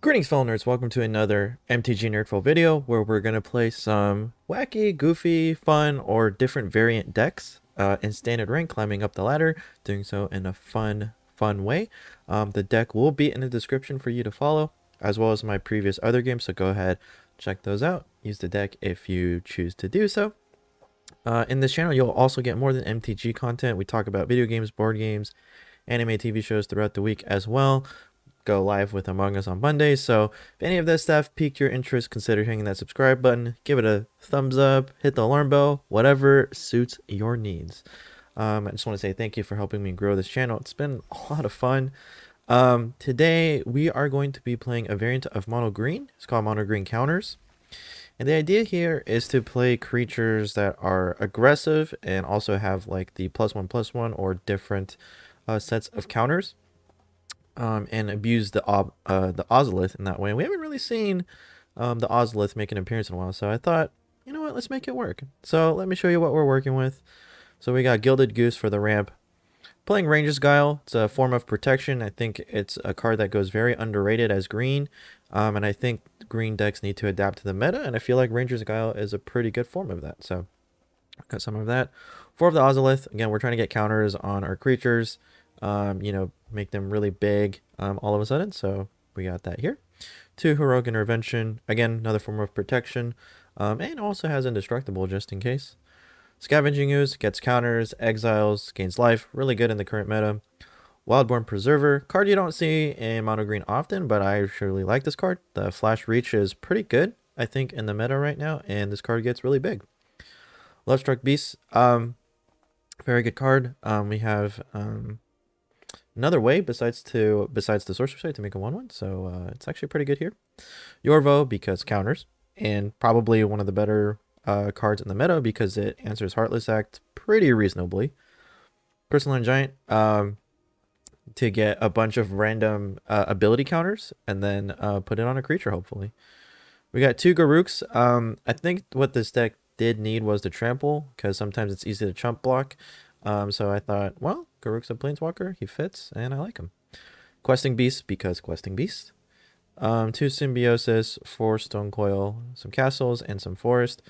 Greetings, fellow nerds. Welcome to another MTG NerdPhil video where we're going to play some wacky, goofy, fun, or different variant decks in standard rank, climbing up the ladder, doing so in a fun way. The deck will be in the description for you to follow, as well as my previous other games, so go ahead, check those out. Use the deck if you choose to do so. In this channel, you'll also get more than MTG content. We talk about video games, board games, anime, TV shows throughout the week as well. Go live with Among Us on Mondays. So if any of this stuff piqued your interest, consider hitting that subscribe button, give it a thumbs up, hit the alarm bell, whatever suits your needs. I just want to say thank you for helping me grow this channel. It's been a lot of fun. Today we are going to be playing a variant of Monogreen. It's called Monogreen Counters. And the idea here is to play creatures that are aggressive and also have like the +1/+1 or different sets of counters. And abuse the Ozolith in that way. We haven't really seen the Ozolith make an appearance in a while, so I thought, you know what, let's make it work. So let me show you what we're working with. So we got Gilded Goose for the ramp. Playing Ranger's Guile, it's a form of protection. I think it's a card that goes very underrated as green, and I think green decks need to adapt to the meta, and I feel like Ranger's Guile is a pretty good form of that. So got some of that. 4 of the Ozolith. Again, we're trying to get counters on our creatures. Make them really big all of a sudden. So we got that here. 2 Heroic Intervention. Again, another form of protection. And also has Indestructible just in case. Scavenging Ooze gets counters, exiles, gains life. Really good in the current meta. Wildborn Preserver. Card you don't see in Mono Green often, but I surely like this card. The Flash Reach is pretty good, I think, in the meta right now. And this card gets really big. Lovestruck Beast. Very good card. We have... another way besides the sorcery site to make a 1/1, so it's actually pretty good here. Yorvo because counters, and probably one of the better cards in the meta because it answers Heartless Act pretty reasonably. Crystalline Giant to get a bunch of random ability counters and then put it on a creature hopefully. We got 2 Garuks. I think what this deck did need was the trample because sometimes it's easy to chump block. So I thought, well, Garuk's a Planeswalker, he fits, and I like him. Questing Beast, because Questing Beast. 2 Symbiosis, 4 Stone Coil, some castles, and some forest.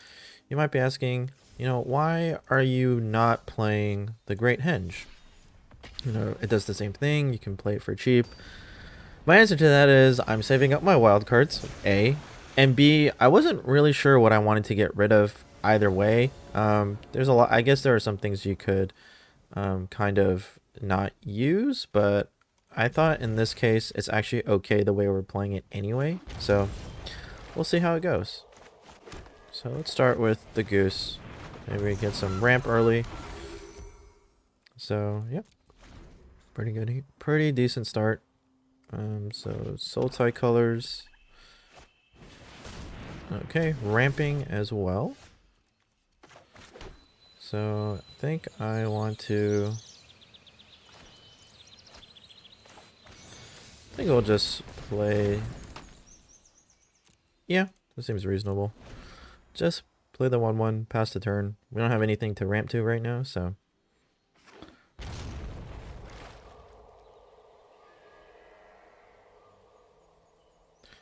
You might be asking, why are you not playing the Great Henge? It does the same thing, you can play it for cheap. My answer to that is, I'm saving up my wild cards, A. And B, I wasn't really sure what I wanted to get rid of either way. There's a lot, I guess there are some things you could kind of not use, but I thought in this case it's actually okay the way we're playing it anyway, so we'll see how it goes. So let's start with the Goose. Maybe we get some ramp early. So yeah, pretty good, pretty decent start. So Soul Tie colors. Okay, ramping as well. So I think I want to... I think I'll just play... Yeah, that seems reasonable. Just play the 1/1, pass the turn. We don't have anything to ramp to right now, so...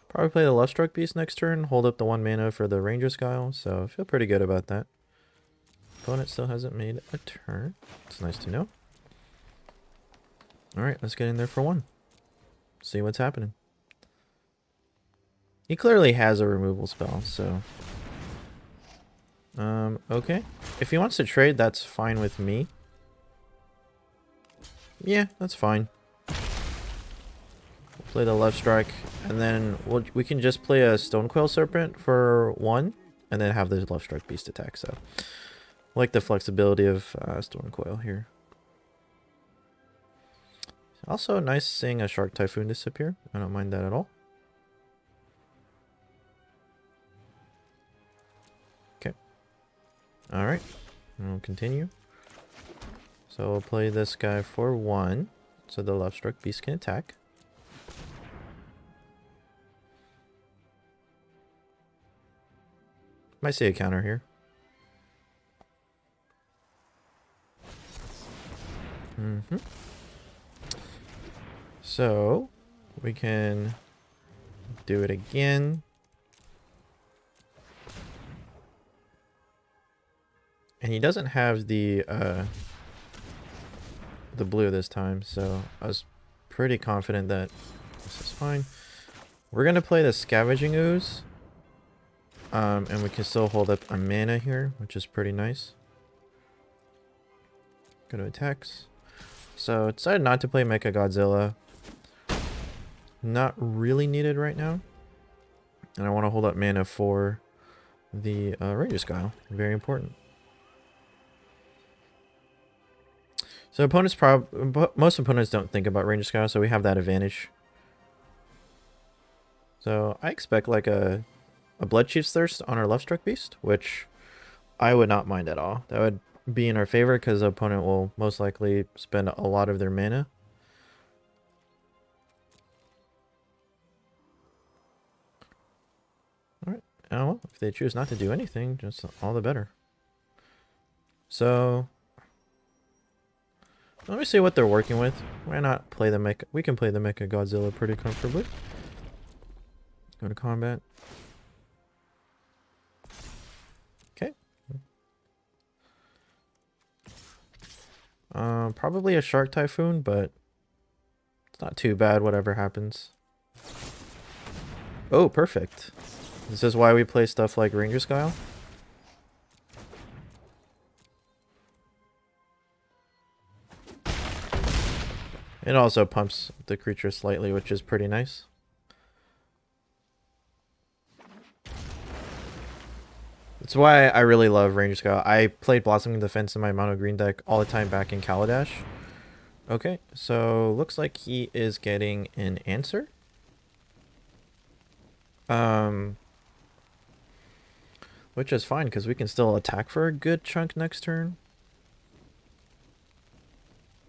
Probably play the Lovestruck Beast next turn, hold up the 1 mana for the Ranger's Guile, so I feel pretty good about that. Opponent still hasn't made a turn. It's nice to know. Alright, let's get in there for 1. See what's happening. He clearly has a removal spell, so... okay. If he wants to trade, that's fine with me. Yeah, that's fine. We'll play the left strike, and then we can just play a Stonecoil Serpent for 1, and then have the left strike beast attack, so... I like the flexibility of Stonecoil here. Also nice seeing a Shark Typhoon disappear. I don't mind that at all. Okay. Alright. We'll continue. So we'll play this guy for 1. So the left struck beast can attack. Might see a counter here. So we can Do it again. And he doesn't have the blue this time, so I was pretty confident that this is fine. We're gonna play the Scavenging Ooze. And we can still hold up a mana here, which is pretty nice. Go to attacks. So decided not to play Mecha Godzilla. Not really needed right now. And I want to hold up mana for the Ranger Skyle. Very important. So most opponents don't think about Ranger Skyle, so we have that advantage. So I expect like a Blood Chief's Thirst on our Left Struck Beast, which I would not mind at all. That would be in our favor because the opponent will most likely spend a lot of their mana. Alright, oh well, if they choose not to do anything, just all the better. So let me see what they're working with. Why not play the Mecha? We can play the Mecha Godzilla pretty comfortably. Go to combat. Okay. Probably a Shark Typhoon, but it's not too bad, whatever happens. Oh, perfect. This is why we play stuff like Ranger Skyle. It also pumps the creature slightly, which is pretty nice. That's why I really love Ranger Skyle. I played Blossoming Defense in my Monogreen deck all the time back in Kaladesh. Okay, so looks like he is getting an answer. Which is fine, because we can still attack for a good chunk next turn.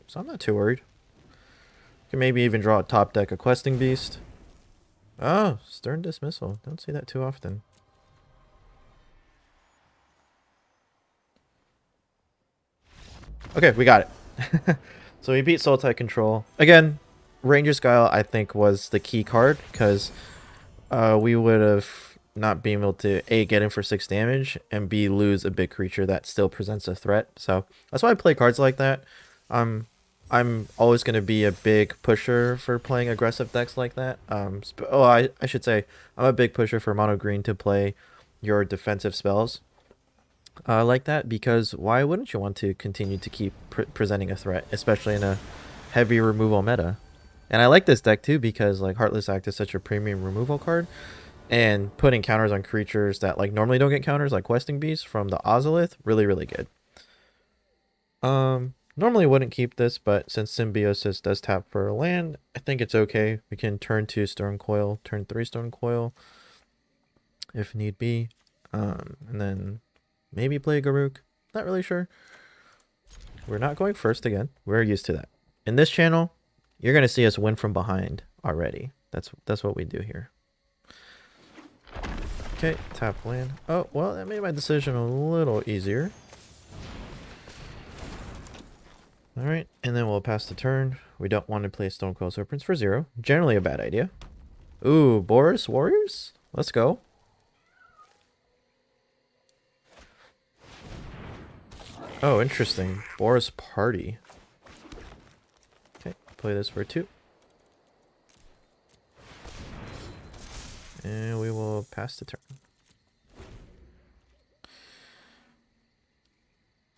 So I'm not too worried. Can maybe even draw a top deck a Questing Beast. Oh, Stern Dismissal. Don't see that too often. Okay, we got it. So we beat Sultai Control. Again, Ranger Skyle I think was the key card, because we would have not been able to A, get in for 6 damage, and B, lose a big creature that still presents a threat. So that's why I play cards like that. I'm always going to be a big pusher for playing aggressive decks like that. I should say I'm a big pusher for Mono Green to play your defensive spells like that, because why wouldn't you want to continue to keep presenting a threat, especially in a heavy removal meta? And I like this deck too because like Heartless Act is such a premium removal card, and putting counters on creatures that like normally don't get counters, like Questing Beast from the Ozolith, really good. Normally wouldn't keep this, but since Symbiosis does tap for a land, I think it's okay. We can turn 2 Stone Coil, turn 3 Stone Coil if need be, and then maybe play Garruk. Not really sure. We're not going first again. We're used to that. In this channel, you're gonna see us win from behind already. That's what we do here. Okay, tap land. Oh, well, that made my decision a little easier. Alright, and then we'll pass the turn. We don't want to play Stone Coil Serpents for 0. Generally a bad idea. Ooh, Boris Warriors? Let's go. Oh, interesting. Boris Party. Okay, play this for 2. And we will pass the turn.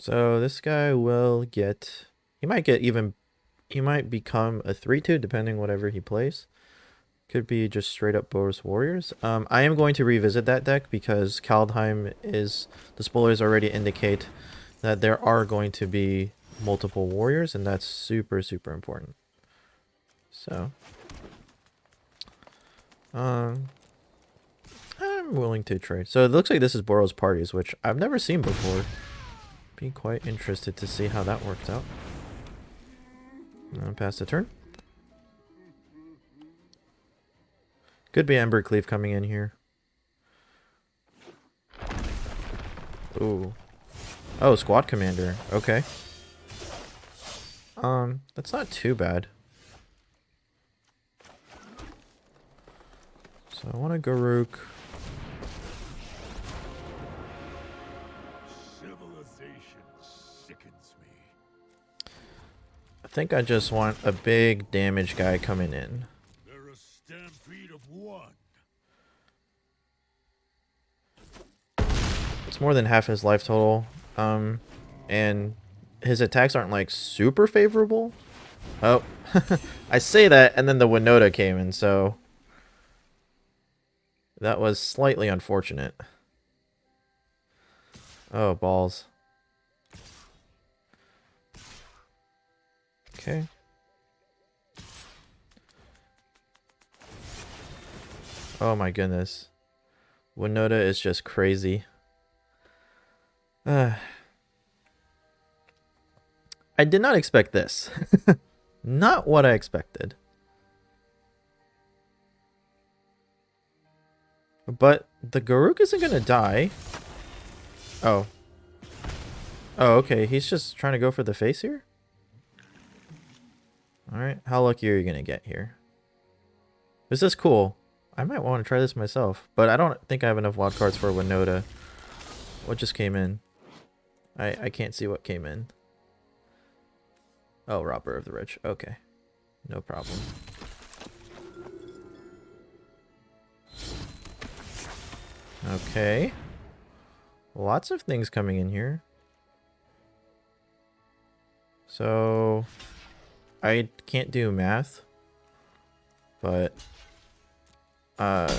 So this guy will get... He might become a 3-2 depending whatever he plays. Could be just straight up Boris Warriors. I am going to revisit that deck because Kaldheim is... The spoilers already indicate that there are going to be multiple warriors, and that's super important. So... I'm willing to trade. So it looks like this is Boros Parties, which I've never seen before. Be quite interested to see how that works out. Pass the turn. Could be Embercleave coming in here. Ooh. Oh, Squad Commander. Okay. That's not too bad. So I want a Garuk. Civilization sickens me. I think I just want a big damage guy coming in. They're a stampede of one. It's more than half his life total. And his attacks aren't like super favorable. Oh, I say that, and then the Winota came in, so that was slightly unfortunate. Oh, balls. Okay. Oh my goodness. Winota is just crazy. I did not expect this. Not what I expected. But the Garuk isn't gonna die. Oh. Oh, okay. He's just trying to go for the face here? Alright. How lucky are you gonna get here? This is cool. I might want to try this myself. But I don't think I have enough wild cards for Winota. What just came in? I can't see what came in. Oh, Robber of the Rich. Okay. No problem. Okay. Lots of things coming in here. So I can't do math, but I'm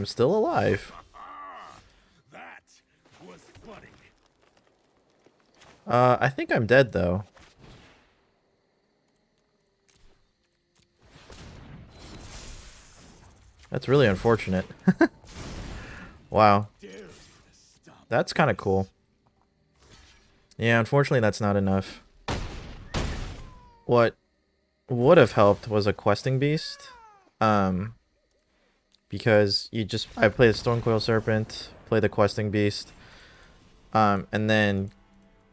still alive. That was funny. I think I'm dead though. That's really unfortunate. Wow. That's kind of cool. Yeah, unfortunately that's not enough. What would have helped was a questing beast. Because I play the Stonecoil Serpent, play the questing beast, and then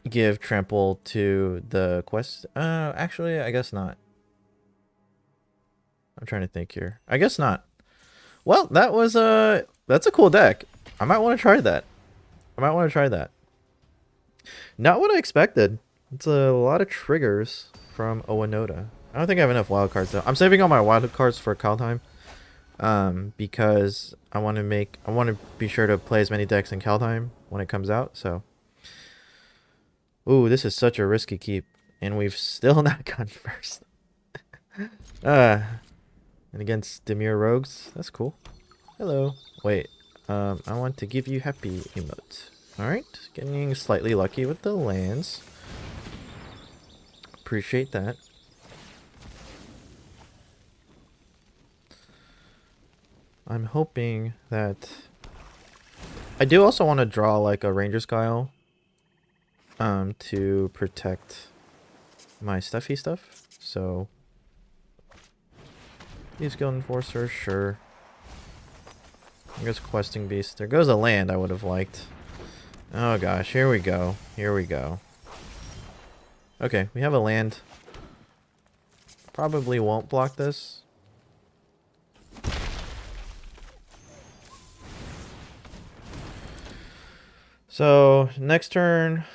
give trample to the quest. Actually, I guess not. I'm trying to think here. I guess not. Well, that's a cool deck. I might want to try that. Not what I expected. It's a lot of triggers from a Winota. I don't think I have enough wild cards though. I'm saving all my wild cards for Kaldheim. Because I want to be sure to play as many decks in Kaldheim when it comes out. So, ooh, this is such a risky keep, and we've still not gone first. And against Demir Rogues, that's cool. Hello. Wait, I want to give you happy emote. All right, getting slightly lucky with the lands. Appreciate that. I'm hoping that I do also want to draw like a Ranger Skyle to protect my stuffy stuff. So these Guild Enforcer, sure. There goes Questing Beast. There goes a land I would have liked. Oh gosh, here we go. Here we go. Okay, we have a land. Probably won't block this. So, next turn,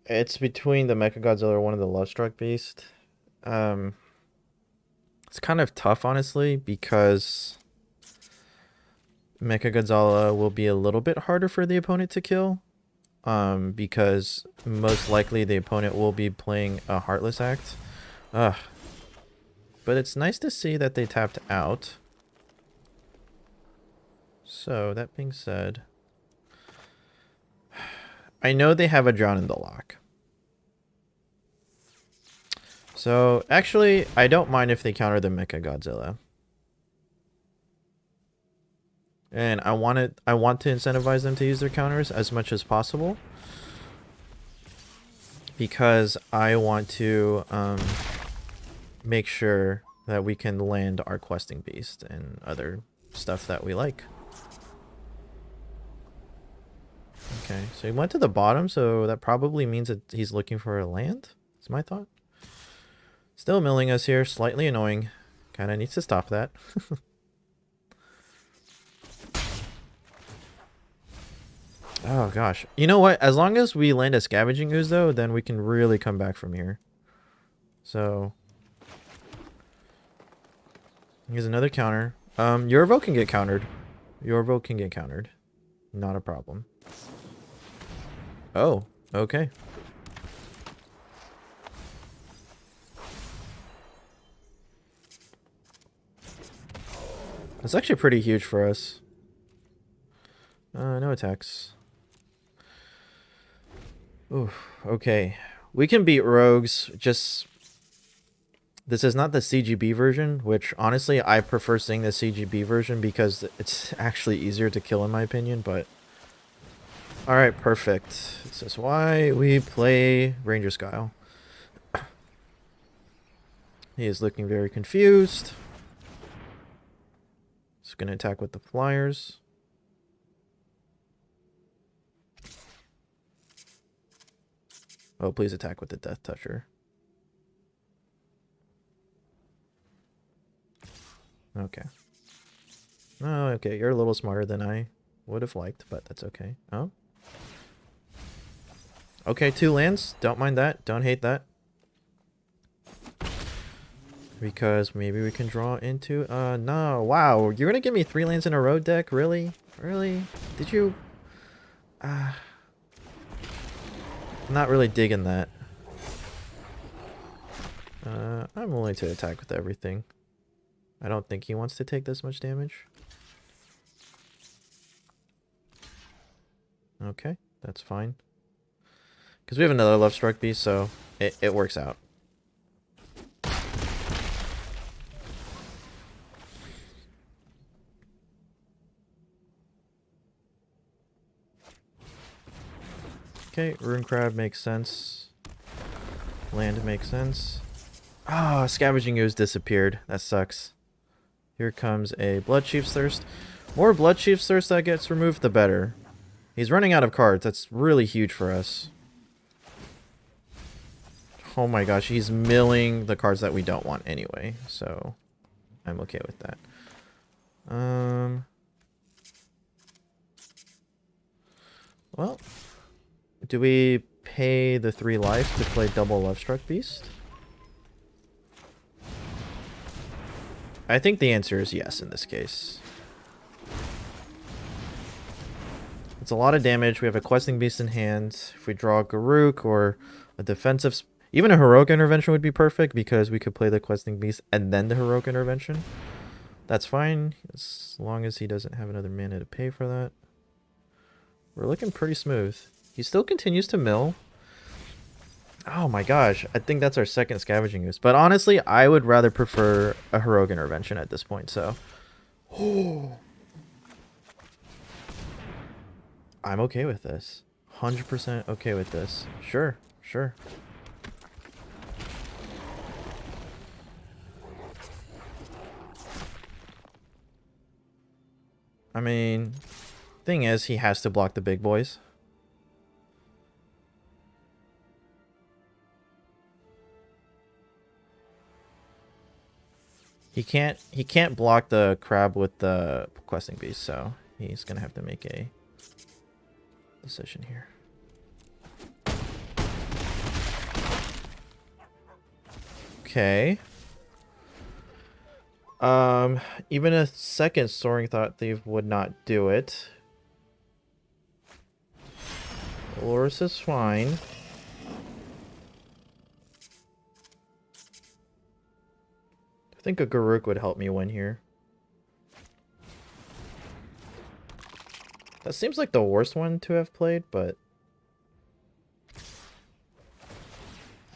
it's between the Mechagodzilla or one of the Lovestruck Beast. It's kind of tough, honestly, because Mechagodzilla will be a little bit harder for the opponent to kill. Because most likely the opponent will be playing a Heartless Act. Ugh. But it's nice to see that they tapped out. So, that being said, I know they have a Drown in the Lock. So, actually, I don't mind if they counter the Mechagodzilla. And I want to incentivize them to use their counters as much as possible. Because I want to make sure that we can land our Questing Beast and other stuff that we like. Okay, so he went to the bottom, so that probably means that he's looking for a land. Is my thought. Still milling us here. Slightly annoying. Kind of needs to stop that. Oh, gosh. You know what? As long as we land a Scavenging Ooze, though, then we can really come back from here. So... here's another counter. Your vote can get countered. Your vote can get countered. Not a problem. Oh, okay. That's actually pretty huge for us. No attacks. Ooh, okay. We can beat rogues, just... this is not the CGB version, which honestly I prefer seeing the CGB version because it's actually easier to kill in my opinion, but... alright, perfect. This is why we play Ranger Skyle. He is looking very confused. He's going to attack with the flyers. Oh, please attack with the Death Toucher. Okay. Oh, okay. You're a little smarter than I would have liked, but that's okay. Oh. Okay, 2 lands. Don't mind that. Don't hate that. Because maybe we can draw into... no. Wow. You're going to give me 3 lands in a row deck? Really? Really? Did you... I'm not really digging that. I'm willing to attack with everything. I don't think he wants to take this much damage. Okay, that's fine. Because we have another Love Struck Beast, so it works out. Okay, Rune Crab makes sense. Land makes sense. Ah, Scavenging Ooze disappeared. That sucks. Here comes a Blood Chief's Thirst. More Blood Chief's Thirst that gets removed, the better. He's running out of cards. That's really huge for us. Oh my gosh, he's milling the cards that we don't want anyway. So, I'm okay with that. Well, do we pay the 3 life to play double Love Struck Beast? I think the answer is yes in this case. It's a lot of damage. We have a Questing Beast in hand. If we draw a Garruk or a defensive... even a Heroic Intervention would be perfect because we could play the Questing Beast and then the Heroic Intervention. That's fine, as long as he doesn't have another mana to pay for that. We're looking pretty smooth. He still continues to mill. Oh my gosh, I think that's our second Scavenging Ooze. But honestly, I would rather prefer a Heroic Intervention at this point, so... I'm okay with this. 100% okay with this. Sure, sure. I mean, thing is, he has to block the big boys. He can't block the crab with the Questing Beast, so he's gonna have to make a decision here. Okay. Even a second Soaring Thought Thief would not do it. Loris is fine. I think a Garruk would help me win here. That seems like the worst one to have played, but...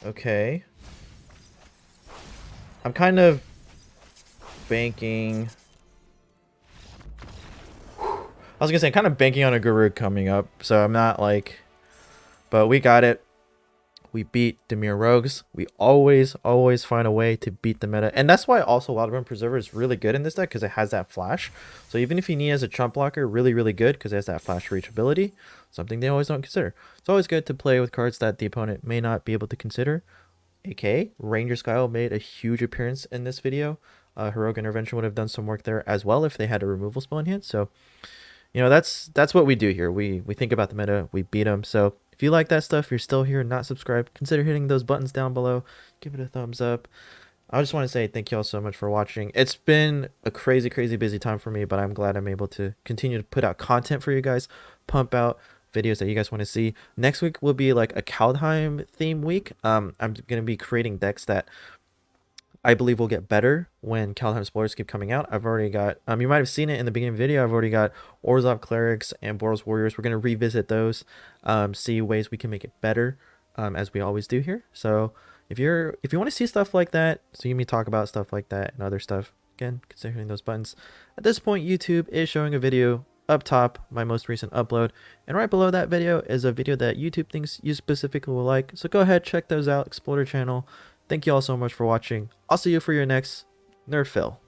okay. I'm kind of banking... I was gonna say, I'm kind of banking on a Garruk coming up, so I'm not like... but we got it. We beat Dimir Rogues. We always find a way to beat the meta. And that's why also Wildrun Preserver is really good in this deck, because it has that flash. So even if you need as a chump blocker, really good, because it has that flash reachability. Something they always don't consider. It's always good to play with cards that the opponent may not be able to consider. aka Ranger Skyle, made a huge appearance in this video. Heroic Intervention would have done some work there as well if they had a removal spell in hand. So, that's what we do here. We think about the meta, we beat them. So if you like that stuff, if you're still here and not subscribed, consider hitting those buttons down below. Give it a thumbs up. I just want to say thank you all so much for watching. It's been a crazy, crazy busy time for me, but I'm glad I'm able to continue to put out content for you guys, pump out videos that you guys want to see. Next week will be like a Kaldheim theme week. I'm going to be creating decks that I believe will get better when Kaldheim spoilers keep coming out. I've already got, you might have seen it in the beginning of the video. I've already got Orzhov Clerics and Boros Warriors. We're going to revisit those, see ways we can make it better, as we always do here. So if you want to see stuff like that, see me talk about stuff like that and other stuff, again, consider hitting those buttons. At this point, YouTube is showing a video up top, my most recent upload, and right below that video is a video that YouTube thinks you specifically will like. So go ahead, check those out, explore their channel. Thank you all so much for watching. I'll see you for your next NerdPhil.